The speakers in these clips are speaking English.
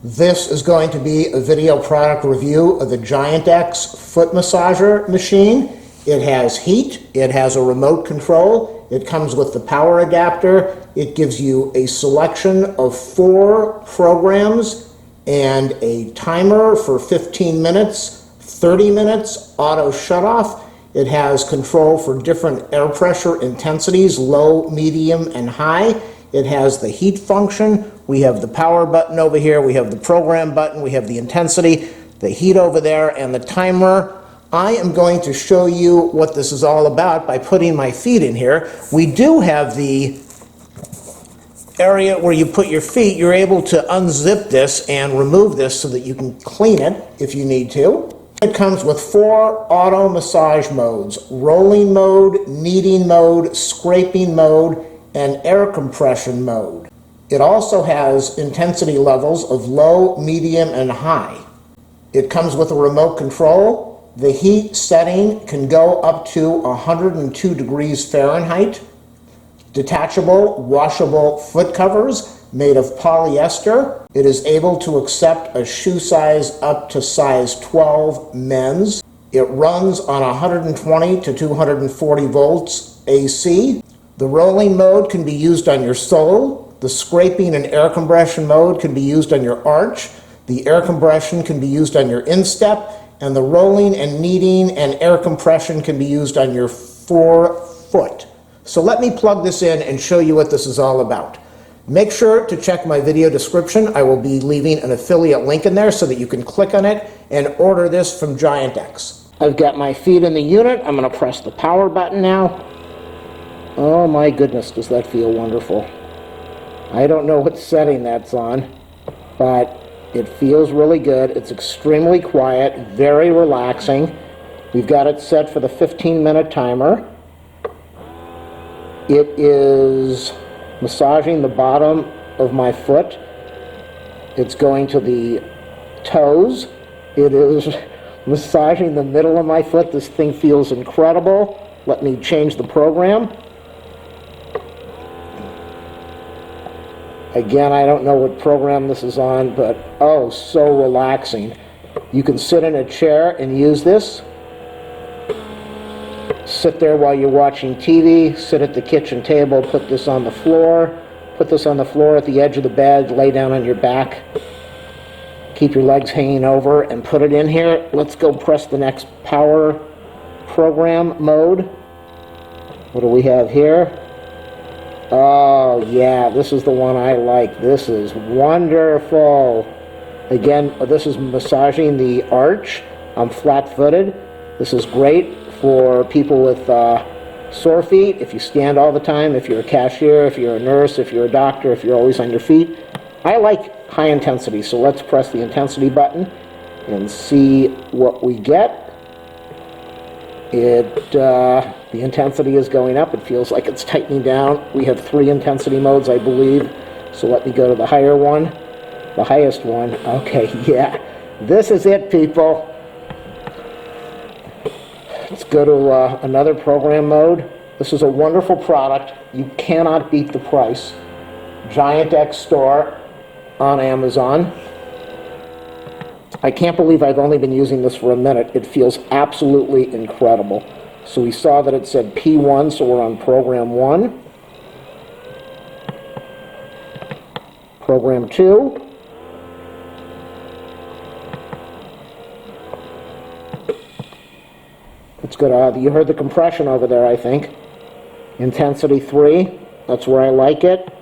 This is going to be a video product review of the Giantex foot massager machine. It has heat, it has a remote control, it comes with the power adapter, it gives you a selection of 4 programs and a timer for 15 minutes, 30 minutes, auto shutoff. It has control for different air pressure intensities, low, medium, and high. It has the heat function. We have the power button over here. We have the program button. We have the intensity, the heat over there, and the timer. I am going to show you what this is all about by putting my feet in here. We do have the area where you put your feet. You're able to unzip this and remove this so that you can clean it if you need to. It comes with 4 auto massage modes: rolling mode, kneading mode, scraping mode, and air compression mode. It also has intensity levels of low, medium, and high. It comes with a remote control. The heat setting can go up to 102 degrees Fahrenheit. Detachable, washable foot covers made of polyester. It is able to accept a shoe size up to size 12 men's. It runs on 120 to 240 volts AC. The rolling mode can be used on your sole. The scraping and air compression mode can be used on your arch. The air compression can be used on your instep. And the rolling and kneading and air compression can be used on your forefoot. So let me plug this in and show you what this is all about. Make sure to check my video description. I will be leaving an affiliate link in there so that you can click on it and order this from Giantex. I've got my feet in the unit. I'm going to press the power button now. Oh my goodness, does that feel wonderful. I don't know what setting that's on, but it feels really good. It's extremely quiet, very relaxing. We've got it set for the 15-minute timer. It is massaging the bottom of my foot. It's going to the toes. It is massaging the middle of my foot. This thing feels incredible. Let me change the program. Again, I don't know what program this is on, but oh, so relaxing. You can sit in a chair and use this. Sit there while you're watching TV, sit at the kitchen table, put this on the floor. Put this on the floor at the edge of the bed, lay down on your back. Keep your legs hanging over and put it in here. Let's go press the next power program mode. What do we have here? Oh yeah, this is the one I like. This is wonderful. Again, this is massaging the arch. I'm flat-footed. This is great for people with sore feet, if you stand all the time, if you're a cashier, if you're a nurse, if you're a doctor, if you're always on your feet. I like high intensity, so let's press the intensity button and see what we get. The intensity is going up. It feels like it's tightening down. We have 3 intensity modes, I believe. So let me go to the higher one, the highest one. Okay, yeah, this is it, people. Let's go to another program mode. This is a wonderful product. You cannot beat the price. Giantex store on Amazon. I can't believe I've only been using this for a minute. It feels absolutely incredible. So we saw that it said P1, so we're on program 1. Program 2. Let's go to, you heard the compression over there, I think. Intensity 3, that's where I like it.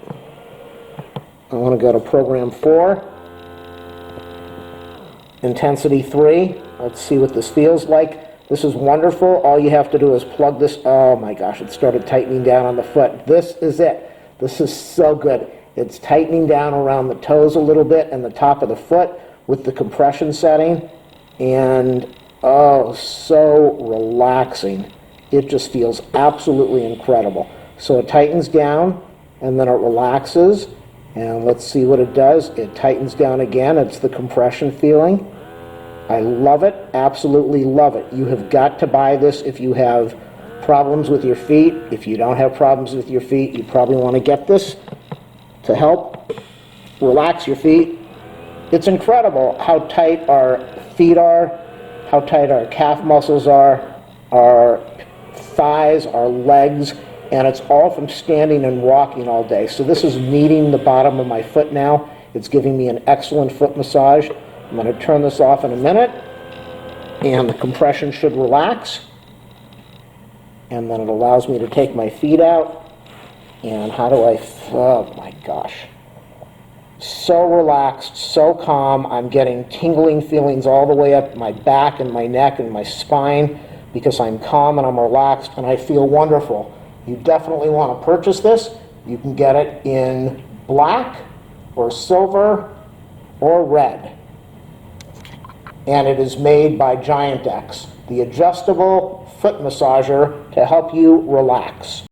I want to go to program 4. Intensity 3, let's see what this feels like. This is wonderful. All you have to do is plug this. Oh my gosh, it started tightening down on the foot. This is it. This is so good. It's tightening down around the toes a little bit and the top of the foot with the compression setting. And oh, so relaxing. It just feels absolutely incredible. So it tightens down and then it relaxes. And let's see what it does. It tightens down again. It's the compression feeling. I love it, absolutely love it. You have got to buy this if you have problems with your feet. If you don't have problems with your feet, you probably want to get this to help relax your feet It's incredible how tight our feet are, how tight our calf muscles are, our thighs, our legs, and it's all from standing and walking all day. So this is kneading the bottom of my foot now. It's giving me an excellent foot massage. I'm going to turn this off in a minute, and the compression should relax. And then it allows me to take my feet out. And how do I, oh my gosh. So relaxed, so calm. I'm getting tingling feelings all the way up my back and my neck and my spine because I'm calm and I'm relaxed and I feel wonderful. You definitely want to purchase this. You can get it in black or silver or red. And it is made by Giantex, the adjustable foot massager to help you relax.